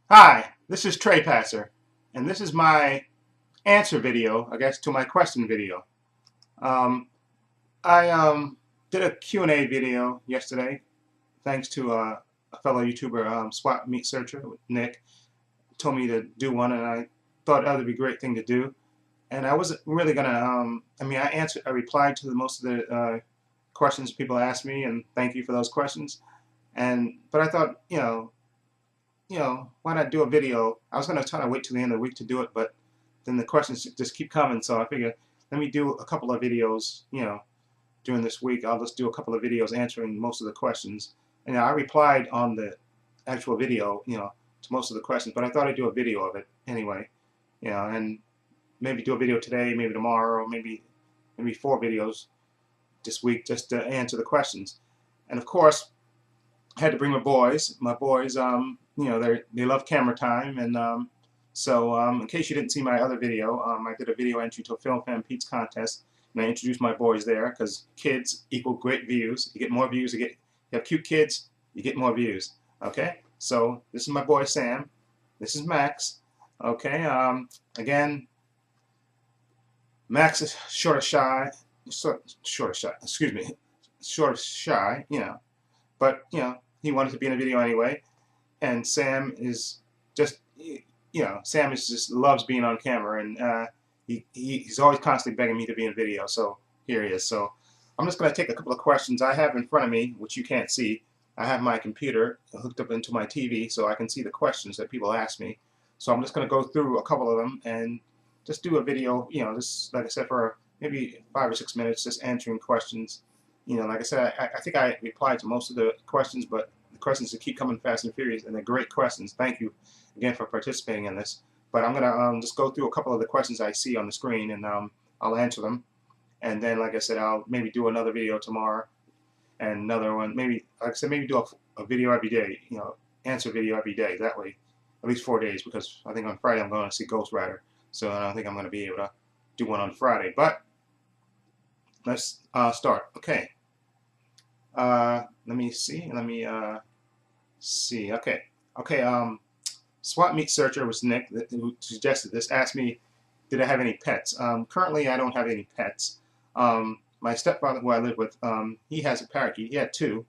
Hi, this is Trey Passer, and this is my answer video, I guess, to my question video. Um, I did a Q&A video yesterday, thanks to a fellow YouTuber, Swap Meat Searcher, Nick, told me to do one, and I thought that would be a great thing to do. And I wasn't really gonna, I replied to most of the questions people asked me, and thank you for those questions. But I thought, why not do a video? I was going to try to wait till the end of the week to do it, but then the questions just keep coming, so I figured let me do a couple of videos, during this week. I'll just do a couple of videos answering most of the questions. And I replied on the actual video, to most of the questions, but I thought I'd do a video of it anyway, and maybe do a video today, maybe tomorrow, or maybe 4 videos this week just to answer the questions. And of course, I had to bring my boys. My boys, they love camera time, and in case you didn't see my other video, I did a video entry to a Film Fan Pete's contest, and I introduced my boys there because kids equal great views. You get more views. You have cute kids, you get more views. Okay, so this is my boy Sam. This is Max. Okay, again, Max is sort of shy. Excuse me, sort of shy. But he wanted to be in a video anyway, and Sam is just Sam is just loves being on camera, and he's always constantly begging me to be in video, so here he is. So I'm just going to take a couple of questions I have in front of me, which you can't see. I have my computer hooked up into my TV so I can see the questions that people ask me. So I'm just going to go through a couple of them and just do a video, just like I said, for maybe 5 or 6 minutes, just answering questions. Like I said, I think I replied to most of the questions, but the questions that keep coming fast and furious, and they're great questions. Thank you again for participating in this. But I'm gonna just go through a couple of the questions I see on the screen, and I'll answer them. And then, like I said, I'll maybe do another video tomorrow, and another one. Maybe, like I said, maybe do a video every day. Answer video every day. That way, at least 4 days, because I think on Friday I'm going to see Ghost Rider, so I don't think I'm going to be able to do one on Friday. But let's start. Okay. Let me see. Let me see. Okay. Okay. Swap Meat Searcher was Nick who suggested this. Asked me, did I have any pets? Currently, I don't have any pets. My stepfather, who I live with, he has a parakeet. He had two,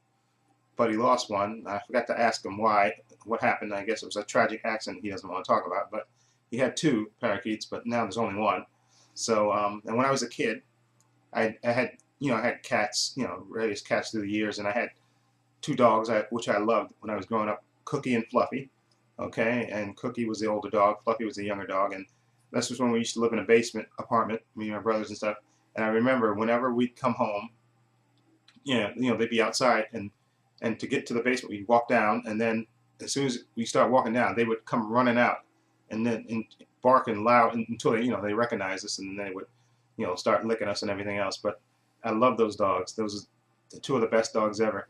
but he lost one. I forgot to ask him why. What happened? I guess it was a tragic accident he doesn't want to talk about. But he had two parakeets, but now there's only one. So, and when I was a kid, I had I had cats, various cats through the years, and I had two dogs which I loved when I was growing up, Cookie and Fluffy. Okay, and Cookie was the older dog, Fluffy was the younger dog, and this was when we used to live in a basement apartment, me and my brothers and stuff. And I remember whenever we'd come home, they'd be outside, and to get to the basement, we'd walk down, and then as soon as we start walking down, they would come running out, and barking loud until they recognized us, and then they would start licking us and everything else. But I love those dogs. Those are two of the best dogs ever.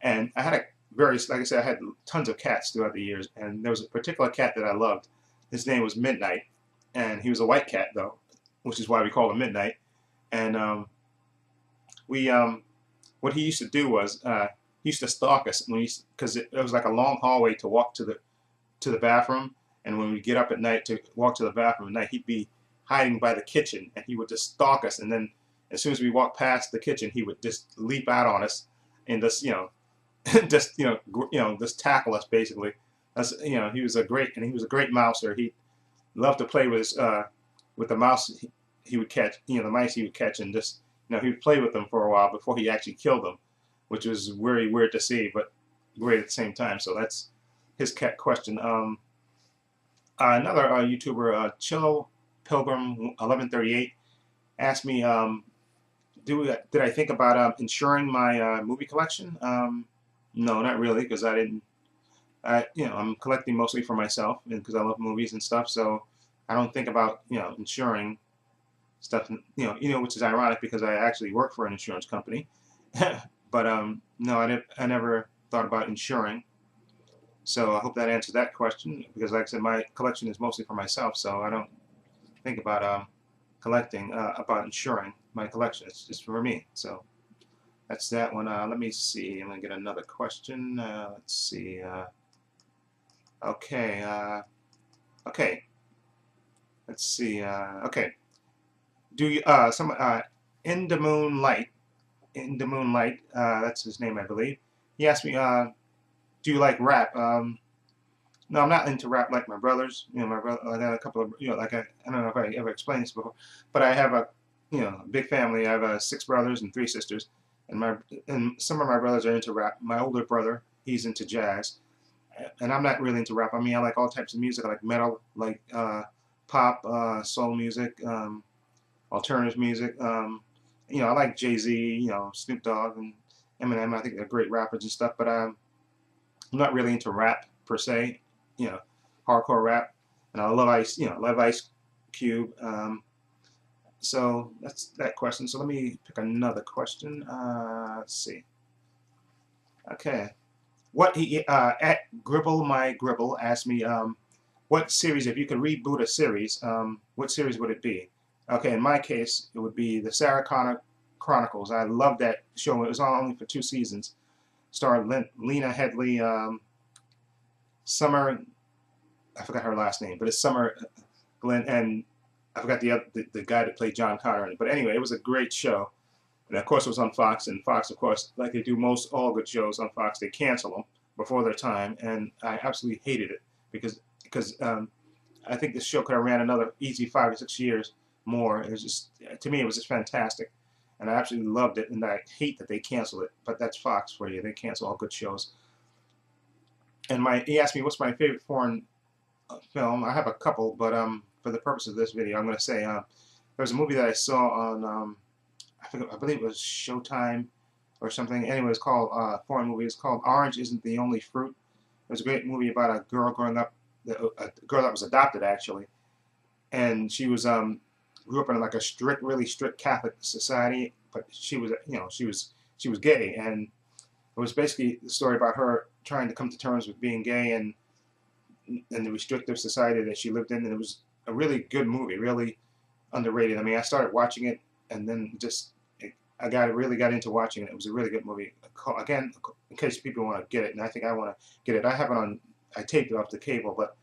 And I had like I said, I had tons of cats throughout the years, and there was a particular cat that I loved. His name was Midnight, and he was a white cat though, which is why we called him Midnight. And we what he used to do was he used to stalk us because it was like a long hallway to walk to the bathroom, and when we get up at night to walk to the bathroom at night, he'd be hiding by the kitchen, and he would just stalk us, and then as soon as we walked past the kitchen, he would just leap out on us and just just tackle us basically. He was a great mouser. He loved to play with the mouse he would catch, the mice he would catch, and just he would play with them for a while before he actually killed them, which was very weird to see, but great at the same time. So that's his cat question. Another YouTuber, Chill Pilgrim 1138, asked me, did I think about insuring my movie collection? No, not really, because I didn't. I'm collecting mostly for myself, and because I love movies and stuff. So I don't think about insuring stuff. Which is ironic because I actually work for an insurance company. But no, I never thought about insuring. So I hope that answered that question, because like I said, my collection is mostly for myself, so I don't think about collecting, about insuring my collection. It's just for me. So that's that one. Let me see. I'm going to get another question. Let's see. Okay. Okay. Let's see. Okay. Do you in the moonlight? In the moonlight. That's his name, I believe. He asked me, do you like rap? No, I'm not into rap like my brothers. You know, my brother. I got a couple of, you know, like I don't know if I ever explained this before, but I have a, you know, a big family. I have 6 brothers and 3 sisters, and some of my brothers are into rap. My older brother, he's into jazz, and I'm not really into rap. I mean, I like all types of music. I like metal, like pop, soul music, alternative music. You know, I like Jay-Z, you know, Snoop Dogg and Eminem. I think they're great rappers and stuff, but I'm not really into rap per se, you know, hardcore rap. And I love Ice, you know, love Ice Cube. So that's that question. So let me pick another question. Let's see. Okay. What he at Gribble My Gribble asked me, what series, if you could reboot a series, what series would it be? Okay, in my case, it would be the Sarah Connor Chronicles. I love that show. It was on only for 2 seasons. Starred Lena Headley, Summer, I forgot her last name, but it's Summer Glenn, and I forgot the guy that played John Connor in it. But anyway, it was a great show. And of course, it was on Fox. And Fox, of course, like they do most all good shows on Fox, they cancel them before their time. And I absolutely hated it because I think this show could have ran another easy 5 or 6 years more. It was just, to me, it was just fantastic. And I absolutely loved it. And I hate that they cancel it. But that's Fox for you. They cancel all good shows. And he asked me what's my favorite foreign film. I have a couple, but for the purpose of this video, I'm going to say there was a movie that I saw on I believe it was Showtime or something. Anyway, it's called foreign movie. It's called Orange Isn't the Only Fruit. It was a great movie about a girl growing up, a girl that was adopted actually, and she was grew up in like a really strict Catholic society, but she was, you know, she was gay, and it was basically the story about her trying to come to terms with being gay and the restrictive society that she lived in. And it was a really good movie, really underrated. I mean, I started watching it, and then just I really got into watching it. It was a really good movie. Again, in case people want to get it, and I think I want to get it. I have it on. I taped it off the cable, but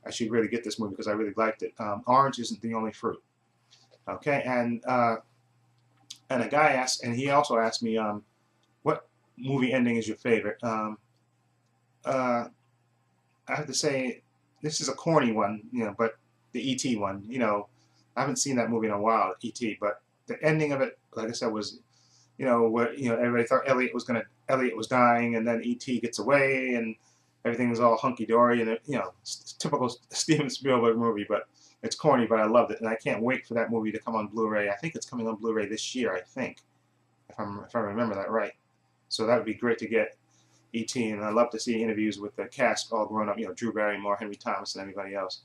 I should really get this movie because I really liked it. Orange Isn't the Only Fruit. Okay, and a guy asked, and he also asked me, what movie ending is your favorite? I have to say, this is a corny one, you know, but the E.T. one, you know, I haven't seen that movie in a while, E.T., but the ending of it, like I said, was, you know, where, you know, everybody thought Elliot was dying, and then E.T. gets away, and everything was all hunky-dory, and, you know, it's typical Steven Spielberg movie, but it's corny, but I loved it, and I can't wait for that movie to come on Blu-ray. I think it's coming on Blu-ray this year, I think, if I remember that right. So that would be great to get E.T., and I love to see interviews with the cast all grown up, you know, Drew Barrymore, Henry Thomas, and everybody else.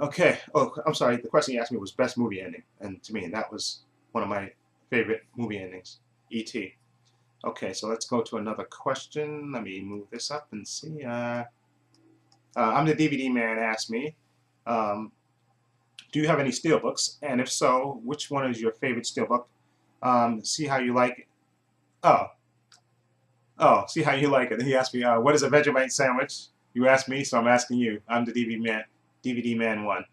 Okay. Oh, I'm sorry. The question you asked me was best movie ending, and to me, that was one of my favorite movie endings, E.T. Okay, so let's go to another question. Let me move this up and see. I'm the DVD man asked me, do you have any Steelbooks? And if so, which one is your favorite Steelbook? See how you like it. Oh, see how you like it. He asked me, what is a Vegemite sandwich? You asked me, so I'm asking you. I'm the DVD man 1,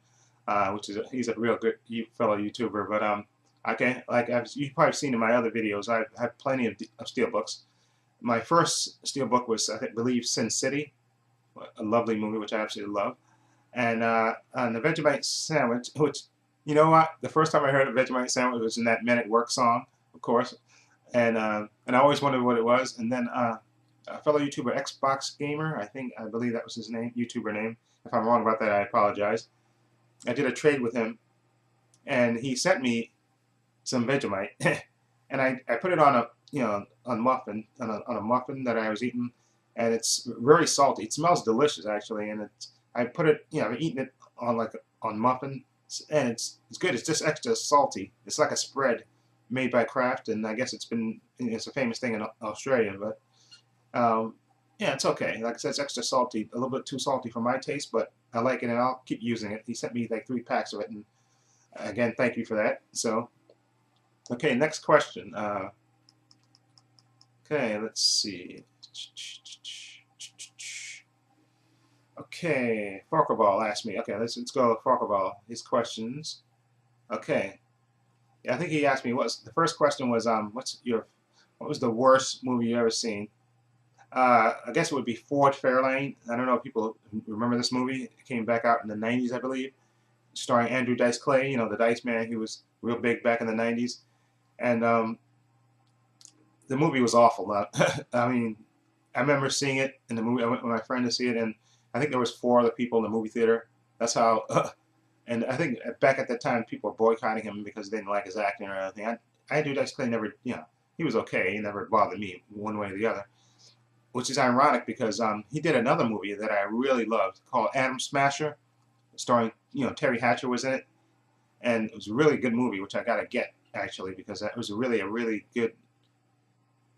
which is he's a real good fellow YouTuber. But okay, like you've probably seen in my other videos, I've had plenty of Steelbooks. My first Steelbook was, I believe, Sin City, a lovely movie which I absolutely love. And the Vegemite sandwich, which, you know what, the first time I heard of Vegemite sandwich was in that Men at Work song, of course. And I always wondered what it was. And then a fellow YouTuber, Xbox Gamer, I believe that was his name, YouTuber name. If I'm wrong about that, I apologize. I did a trade with him, and he sent me some Vegemite, and I put it on a muffin that I was eating, and it's very salty. It smells delicious actually, and I put it, you know, I've eaten it on muffin, and it's good. It's just extra salty. It's like a spread made by Kraft, and I guess it's a famous thing in Australia, but yeah, it's okay. Like I said, it's extra salty, a little bit too salty for my taste, but I like it, and I'll keep using it. He sent me like 3 packs of it, and again, thank you for that. So, okay, next question. Okay, let's see. Okay, Farkerball asked me. Okay, let's go with Farkerball. His questions. Okay, yeah, I think he asked me what's the first question was what was the worst movie you ever seen? I guess it would be Ford Fairlane. I don't know if people remember this movie. It came back out in the 90s, I believe, starring Andrew Dice Clay. You know, the Dice Man. He was real big back in the 90s, and the movie was awful. I mean, I remember seeing it in the movie. I went with my friend to see it, and I think there was 4 other people in the movie theater. That's how. And I think back at that time, people were boycotting him because they didn't like his acting or anything. Andrew Dice Clay never, he was okay. He never bothered me one way or the other. Which is ironic because he did another movie that I really loved called Atom Smasher, starring Terry Hatcher was in it, and it was a really good movie, which I gotta get actually because that was really a really good.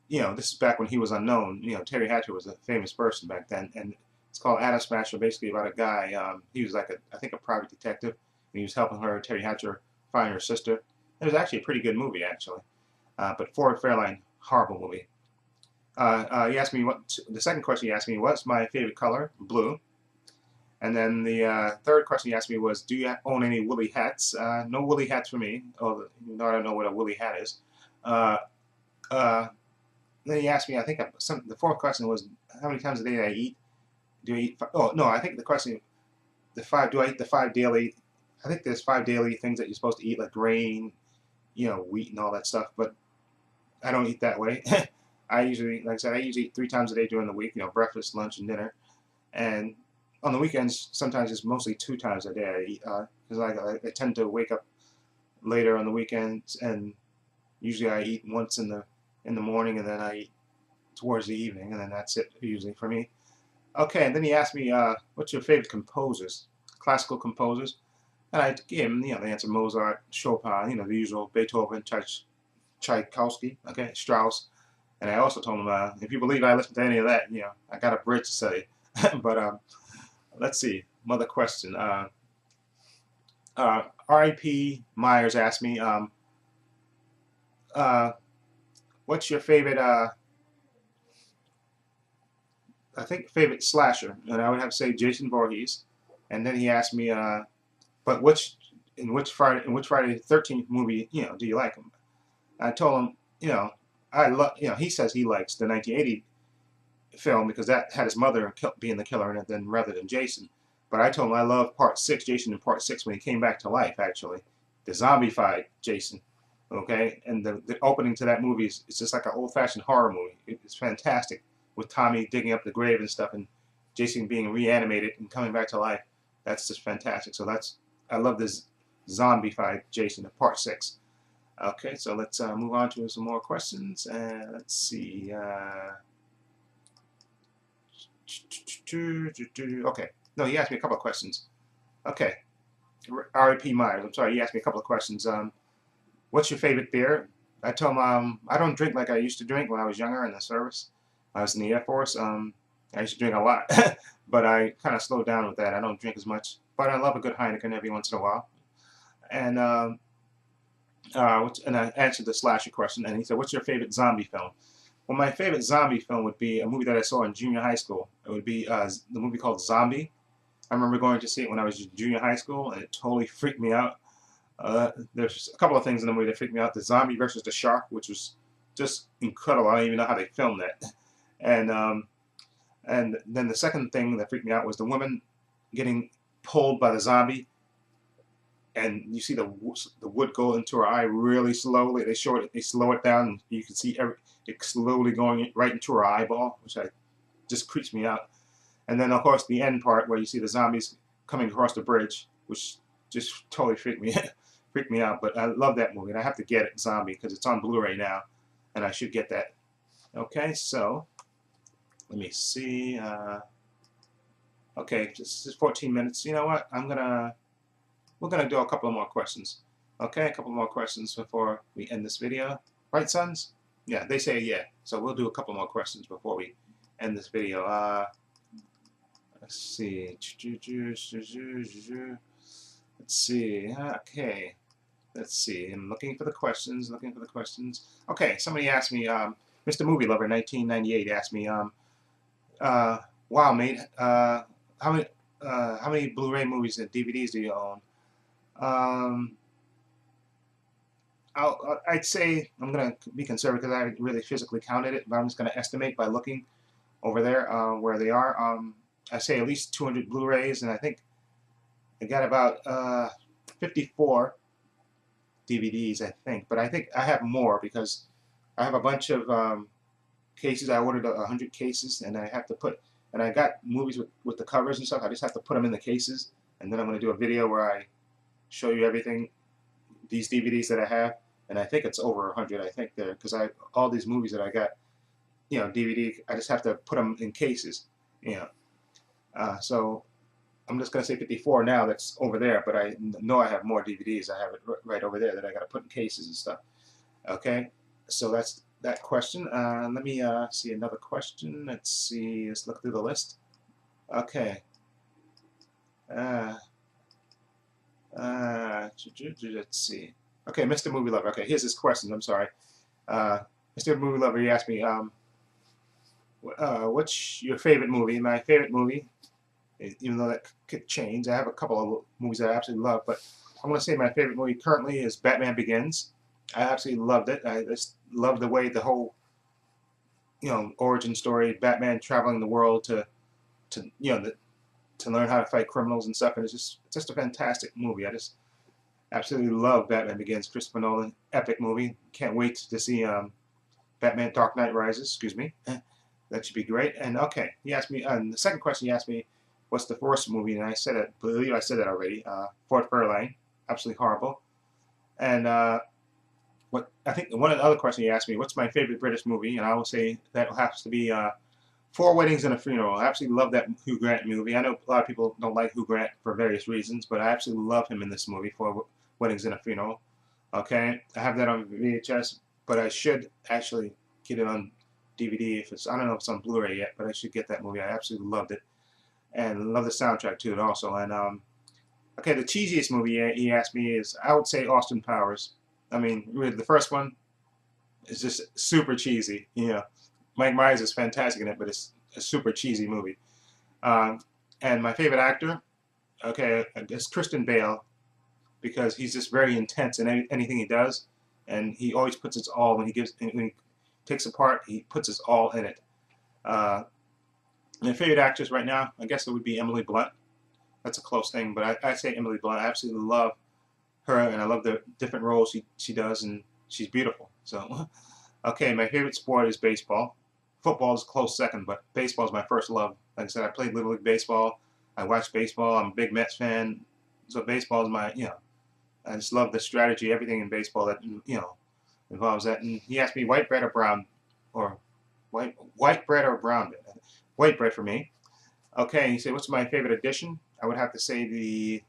This is back when he was unknown. Terry Hatcher was a famous person back then, and it's called Atom Smasher, basically about a guy. He was like I think a private detective, and he was helping Terry Hatcher, find her sister. It was actually a pretty good movie, actually. But Ford Fairlane, horrible movie. He asked me the second question he asked me, what's my favorite color? Blue. And then the third question he asked me was, do you own any woolly hats? No woolly hats for me, although I don't know what a woolly hat is. Uh, then he asked me, I think the fourth question was, how many times a day I eat? Do I eat? Oh no, I think the question, do I eat the 5 daily? I think there's 5 daily things that you're supposed to eat, like grain, wheat and all that stuff. But I don't eat that way. I usually, like I said, I usually eat 3 times a day during the week. Breakfast, lunch, and dinner. And on the weekends, sometimes it's mostly 2 times a day I eat, because I tend to wake up later on the weekends, and usually I eat once in the morning, and then I eat towards the evening, and then that's it usually for me. Okay, and then he asked me, what's your favorite composers, classical composers? And I gave him, the answer: Mozart, Chopin, the usual, Beethoven, Tchaikovsky, okay, Strauss. And I also told him, if you believe I listen to any of that, I got a bridge to say. But let's see, another question. R.I.P. Myers asked me, what's your favorite, I think, favorite slasher? And I would have to say Jason Voorhees. And then he asked me, but which Friday the 13th movie, do you like him? I told him, I love, he says he likes the 1980 film because that had his mother being the killer in it, then rather than Jason. But I told him I love Part 6, Jason in Part 6, when he came back to life, actually, the zombified Jason. Okay, and the opening to that movie is it's just like an old-fashioned horror movie. It's fantastic, with Tommy digging up the grave and stuff, and Jason being reanimated and coming back to life. That's just fantastic. So I love this zombified Jason in Part 6. Okay, so let's move on to some more questions, and let's see. Okay, no, he asked me a couple of questions. Okay, R.I.P. Myers. I'm sorry, he asked me a couple of questions. What's your favorite beer? I told him I don't drink like I used to drink when I was younger in the service. I was in the Air Force. I used to drink a lot, but I kind of slowed down with that. I don't drink as much, but I love a good Heineken every once in a while. And and I answered the slasher question, and he said, what's your favorite zombie film? Well, my favorite zombie film would be a movie that I saw in junior high school. It would be the movie called Zombie. I remember going to see it when I was in junior high school, and it totally freaked me out. There's a couple of things in the movie that freaked me out. The zombie versus the shark, which was just incredible. I don't even know how they filmed that. And then the second thing that freaked me out was the woman getting pulled by the zombie, and you see the wood go into her eye really slowly. They slow it down, and you can see it slowly going right into her eyeball, which just creeps me out. And then, of course, the end part where you see the zombies coming across the bridge, which just totally freaked me out. But I love that movie, and I have to get it, Zombie, because it's on Blu-ray now, and I should get that. Okay, so let me see. Okay, this is 14 minutes. You know what? We're gonna do a couple of more questions. Okay, a couple more questions before we end this video. Right, sons? Yeah, they say yeah. So we'll do a couple more questions before we end this video. Let's see. Let's see. Okay. Let's see. I'm looking for the questions. Okay, somebody asked me, Mr. Movie Lover 1998 asked me, wow, mate, how many Blu-ray movies and DVDs do you own? Um, I'd say I'm gonna be conservative because I haven't really physically counted it, but I'm just gonna estimate by looking over there where they are. I say at least 200 Blu-rays, and I think I got about 54 DVDs, I think. But I think I have more because I have a bunch of cases. I ordered 100 cases, and I have to put, and I got movies with the covers and stuff. I just have to put them in the cases, and then I'm going to do a video where I show you everything, these DVDs that I have, and I think it's over 100. I think there because all these movies that I got, DVD. I just have to put them in cases, you know. So I'm just going to say 54 now. That's over there, but I know I have more DVDs. I have it right over there that I got to put in cases and stuff. Okay, so that's that question. Let me see another question. Let's see. Let's look through the list. Okay. Let's see. Okay, Mr. Movie Lover. Okay, here's his question. I'm sorry. Mr. Movie Lover, he asked me, what's your favorite movie? My favorite movie, even though that could change, I have a couple of movies that I absolutely love, but I'm going to say my favorite movie currently is Batman Begins. I absolutely loved it. I just love the way the whole, origin story, Batman traveling the world to learn how to fight criminals and stuff, and it's just a fantastic movie. I just absolutely love Batman Begins. Christopher Nolan, epic movie. Can't wait to see Batman Dark Knight Rises. Excuse me. That should be great. And okay, he asked me. The second question he asked me, what's the worst movie? And I said it. I believe I said that already. Fort Fairlane, absolutely horrible. And what I think one of the other questions he asked me, what's my favorite British movie? And I will say that has to be Four Weddings and a Funeral. I absolutely love that Hugh Grant movie. I know a lot of people don't like Hugh Grant for various reasons, but I absolutely love him in this movie, Four Weddings and a Funeral. Okay, I have that on VHS, but I should actually get it on DVD. I don't know if it's on Blu-ray yet, but I should get that movie. I absolutely loved it, and love the soundtrack to it also. And okay, the cheesiest movie he asked me is, I would say Austin Powers. I mean, really, the first one is just super cheesy. Mike Myers is fantastic in it, but it's a super cheesy movie. And my favorite actor, okay, I guess Christian Bale, because he's just very intense in anything he does, and he always puts his all when he takes a part. He puts his all in it. My favorite actress right now, I guess it would be Emily Blunt. That's a close thing, but I say Emily Blunt. I absolutely love her, and I love the different roles she does, and she's beautiful. So, okay, my favorite sport is baseball. Football is a close second, but baseball is my first love. Like I said, I played Little League Baseball. I watch baseball. I'm a big Mets fan. So baseball is my, I just love the strategy, everything in baseball that, involves that. And he asked me white bread or brown, or white bread or brown bread. White bread for me. Okay, he said, what's my favorite edition? I would have to say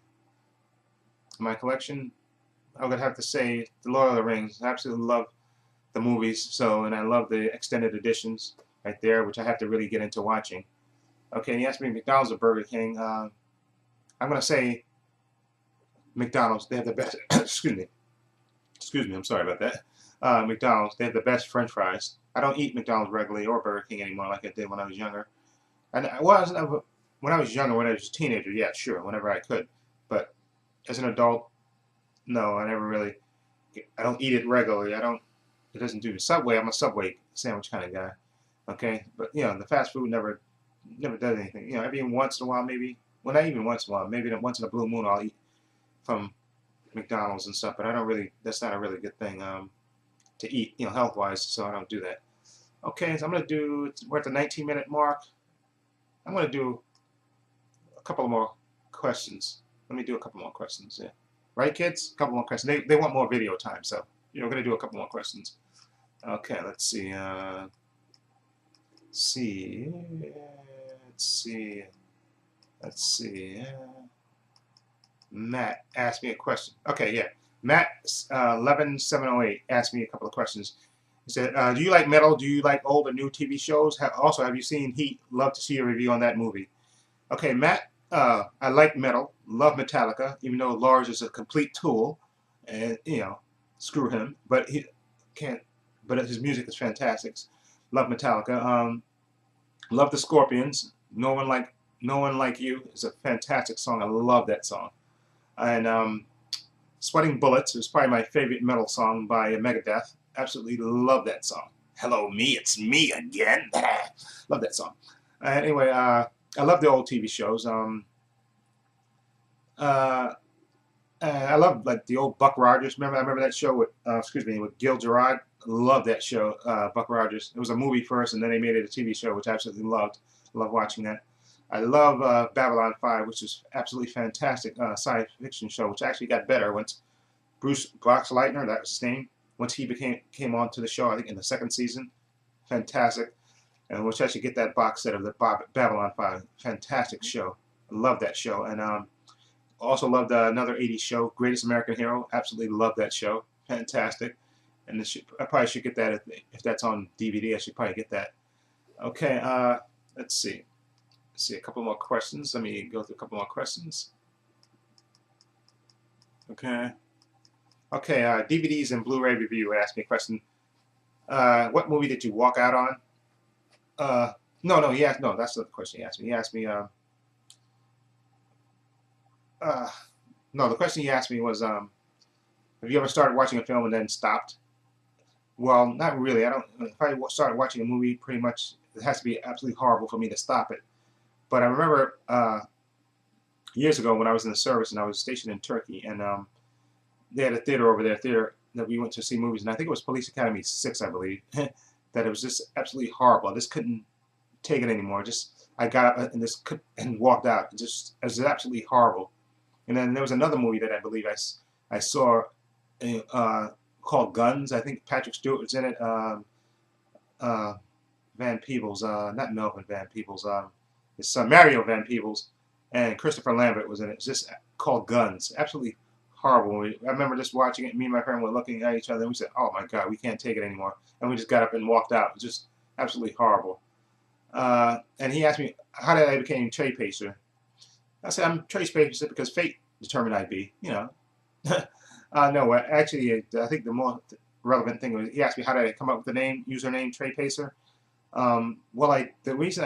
my collection, I would have to say The Lord of the Rings. I absolutely love the movies, and I love the extended editions right there, which I have to really get into watching. Okay, he asked me McDonald's or Burger King. I'm going to say McDonald's. They have the best, excuse me, I'm sorry about that. McDonald's, they have the best French fries. I don't eat McDonald's regularly or Burger King anymore like I did when I was younger. And when I was younger, when I was a teenager, yeah, sure, whenever I could. But as an adult, no, I don't eat it regularly. It doesn't do me. Subway, I'm a Subway sandwich kind of guy. Okay, but the fast food never does anything. Every once in a while, maybe. Well, not even once in a while. Maybe once in a blue moon, I'll eat from McDonald's and stuff. But I don't really. That's not a really good thing to eat, health-wise. So I don't do that. Okay, so I'm gonna do. We're at the 19-minute mark. I'm gonna do a couple more questions. Let me do a couple more questions. Yeah, right, kids? A couple more questions. They want more video time, so we're gonna do a couple more questions. Okay, let's see. Let's see. Matt asked me a question. Okay, yeah. Matt 11708 asked me a couple of questions. He said, do you like metal? Do you like old or new TV shows? Also, have you seen Heat? Love to see a review on that movie. Okay, Matt, I like metal. Love Metallica, even though Lars is a complete tool. And, screw him. But he can't. But his music is fantastic. Love Metallica. Love the Scorpions. No one like No One Like You is a fantastic song. I love that song. And Sweating Bullets is probably my favorite metal song by Megadeth. Absolutely love that song. Hello, me, it's me again. Love that song. Anyway, I love the old TV shows. Uh, I love like the old Buck Rogers. I remember that show with with Gil Gerard. Love that show, Buck Rogers. It was a movie first, and then they made it a TV show, which I absolutely loved. Love watching that. I love Babylon 5, which is absolutely fantastic science fiction show, which actually got better once Bruce Boxleitner, that was his name, once he came on to the show, I think in the second season. Fantastic. And we'll actually get that box set of the Babylon 5. Fantastic show. I love that show. And also loved another 80s show, Greatest American Hero. Absolutely love that show. Fantastic. And I probably should get that if that's on DVD. I should probably get that. Okay, let's see. Let's see a couple more questions. Let me go through a couple more questions. Okay. Okay, DVDs and Blu-ray review asked me a question. What movie did you walk out on? No, that's not the question he asked me. He asked me, no, the question he asked me was, have you ever started watching a film and then stopped? Well, not really. I don't. If I started watching a movie, pretty much it has to be absolutely horrible for me to stop it. But I remember years ago when I was in the service and I was stationed in Turkey, and they had a theater over there, that we went to see movies, and I think it was Police Academy 6, I believe, that it was just absolutely horrible. I just couldn't take it anymore. I got up and and walked out. It was absolutely horrible. And then there was another movie that I believe I saw called Guns. I think Patrick Stewart was in it. Van Peebles, not Melvin Van Peebles. His son Mario Van Peebles, and Christopher Lambert was in it. It's just called Guns. Absolutely horrible. I remember just watching it. Me and my friend were looking at each other, and we said, "Oh my God, we can't take it anymore." And we just got up and walked out. It was just absolutely horrible. And he asked me, "How did I become Trey Pacer?" I said, "I'm Trey Pacer because fate determined I'd be." You know. No, actually, I think the more relevant thing was he asked me how did I come up with the username Trey Pacer. Well, the reason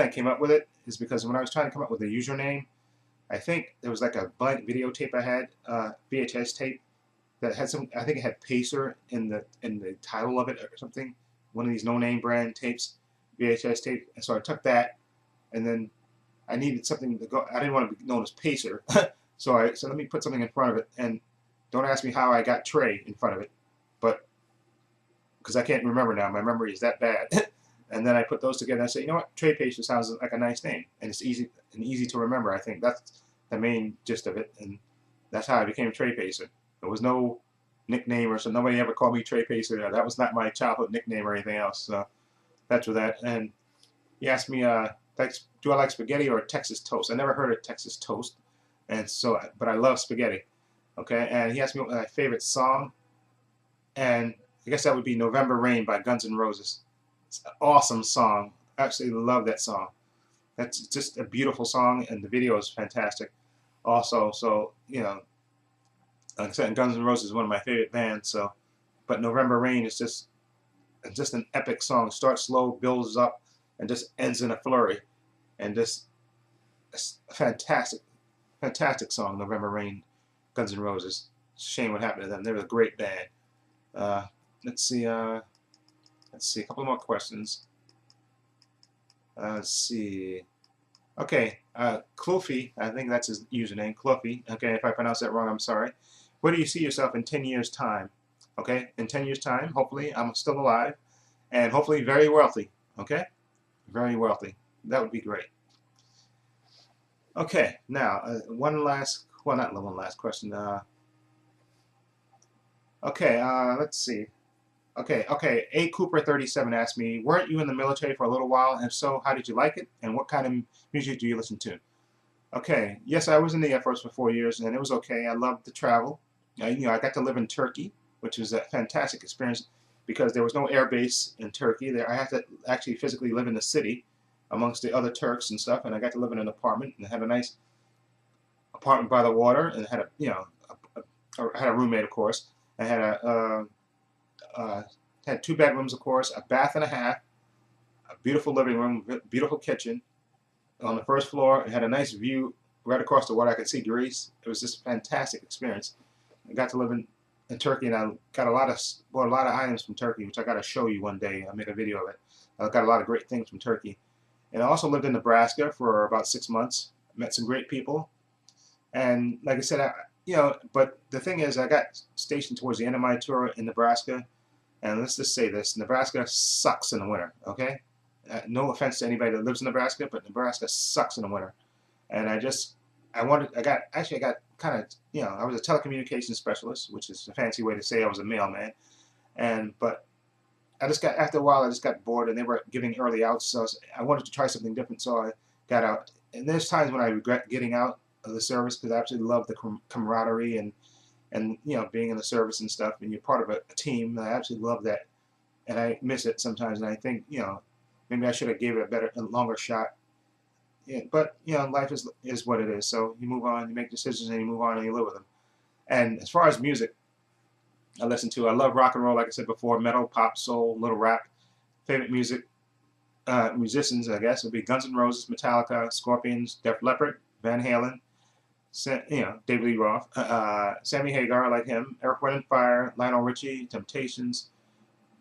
I came up with it is because when I was trying to come up with a username, I think there was like a blank videotape I had, VHS tape that had I think it had Pacer in the title of it or something, one of these no-name brand tapes, VHS tape. And so I took that, and then I needed something to go. I didn't want to be known as Pacer, so I said let me put something in front of it. And don't ask me how I got Trey in front of it, but because I can't remember now, my memory is that bad. And then I put those together and I say, you know what, Trey Pacer sounds like a nice name, and it's easy to remember. I think that's the main gist of it, and that's how I became Trey Pacer. There was no nickname, or so nobody ever called me Trey Pacer. That was not my childhood nickname or anything else. So that's with that. And he asked me, do I like spaghetti or Texas toast? I never heard of Texas toast, and so, but I love spaghetti. Okay, and he asked me what my favorite song, and I guess that would be November Rain by Guns N' Roses. It's an awesome song. Absolutely love that song. That's just a beautiful song, and the video is fantastic. Also, so like I said, Guns N' Roses is one of my favorite bands. So, but November Rain is just an epic song. It starts slow, builds up, and just ends in a flurry, and just it's a fantastic song. November Rain, Guns N' Roses. It's a shame what happened to them. They were a great band. Let's see. Let's see. A couple more questions. Let's see. Okay, Cluffy, I think that's his username, Cluffy. Okay, if I pronounce that wrong, I'm sorry. Where do you see yourself in 10 years' time? Okay, in 10 years' time, hopefully I'm still alive, and hopefully very wealthy. Okay, very wealthy. That would be great. Okay, now one last, well, not one last question. Okay, let's see. Okay. A Cooper 37 asked me, weren't you in the military for a little while? And if so, how did you like it? And what kind of music do you listen to? Okay, yes, I was in the Air Force for 4 years, and it was okay. I loved the travel. I got to live in Turkey, which was a fantastic experience because there was no air base in Turkey. I had to actually physically live in the city amongst the other Turks and stuff, and I got to live in an apartment and had a nice apartment by the water, and had I had a roommate, of course. I had had 2 bedrooms, of course, a bath and a half, a beautiful living room, beautiful kitchen, on the first floor. It had a nice view right across the water. I could see Greece. It was just a fantastic experience. I got to live in Turkey, and I got bought a lot of items from Turkey, which I got to show you one day. I'll make a video of it. I got a lot of great things from Turkey. And I also lived in Nebraska for about 6 months. Met some great people. And like I said, but the thing is, I got stationed towards the end of my tour in Nebraska. And let's just say this, Nebraska sucks in the winter, okay? No offense to anybody that lives in Nebraska, but Nebraska sucks in the winter. And I got kind of, I was a telecommunications specialist, which is a fancy way to say I was a mailman. But after a while, I just got bored, and they were giving early outs, so I wanted to try something different, so I got out. And there's times when I regret getting out of the service, because I absolutely love the camaraderie and being in the service and stuff, and you're part of a team. I absolutely love that, and I miss it sometimes. And I think maybe I should have gave it a longer shot. Yeah, but life is what it is. So you move on, you make decisions, and you move on, and you live with them. And as far as music, I love rock and roll, like I said before, metal, pop, soul, little rap. Favorite musicians, I guess, would be Guns N' Roses, Metallica, Scorpions, Def Leppard, Van Halen, David Lee Roth, Sammy Hagar, I like him, Earth, Wind & Fire, Lionel Richie, Temptations,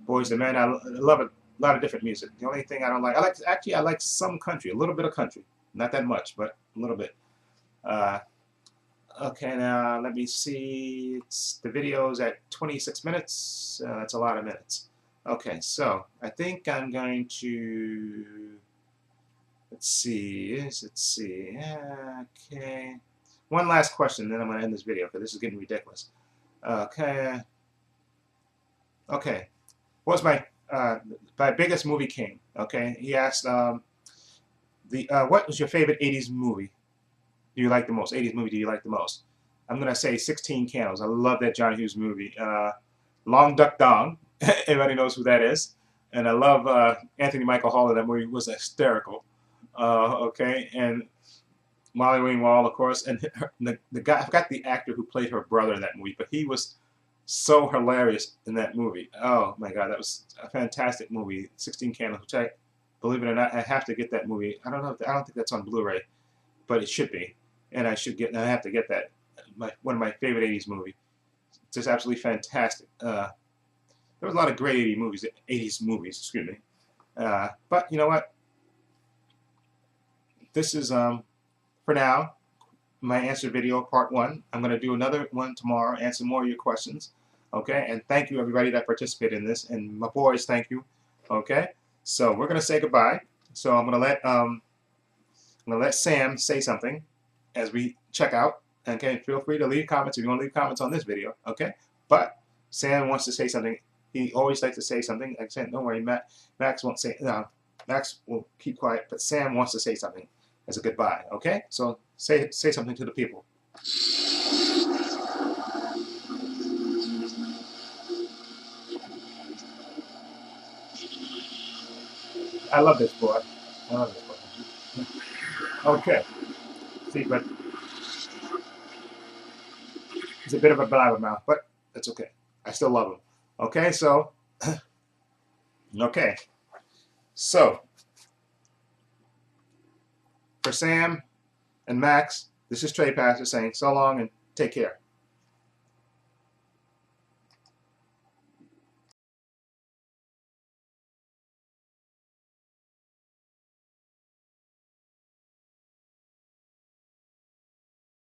Boyz II Men. I love a lot of different music. The only thing I don't like, I like some country, a little bit of country. Not that much, but a little bit. Okay, now let me see. The video's at 26 minutes. That's a lot of minutes. Okay, so I think I'm going to, let's see. Okay. One last question, then I'm going to end this video, because this is getting ridiculous. Okay. What's my biggest movie king? Okay, he asked, what was your favorite 80s movie? Do you like the most? 80s movie do you like the most? I'm going to say 16 Candles. I love that John Hughes movie. Long Duck Dong. Everybody knows who that is. And I love Anthony Michael Hall in that movie. Was hysterical. Okay, and Molly Ringwald, of course. And the guy, I forgot the actor who played her brother in that movie, but he was so hilarious in that movie. Oh my God, that was a fantastic movie. 16 Candles, which believe it or not, I have to get that movie. I don't think that's on Blu-ray, but it should be. And I have to get that. One of my favorite 80s movies. It's just absolutely fantastic. There was a lot of great 80s movies, excuse me. But you know what? This is, for now, my answer video, part 1. I'm going to do another one tomorrow, answer more of your questions. Okay? And thank you, everybody that participated in this. And my boys, thank you. Okay? So we're going to say goodbye. So I'm going to let Sam say something as we check out. Okay, feel free to leave comments if you want to leave comments on this video. Okay, but Sam wants to say something. He always likes to say something. Like I said, don't worry, Max won't say. No, Max will keep quiet, but Sam wants to say something as a goodbye. Okay, so say something to the people. I love this boy. I love this boy. Okay, see, but he's a bit of a blabbermouth, but that's okay. I still love him. Okay, so, okay. So, for Sam and Max, this is Trey Pastor saying so long and take care.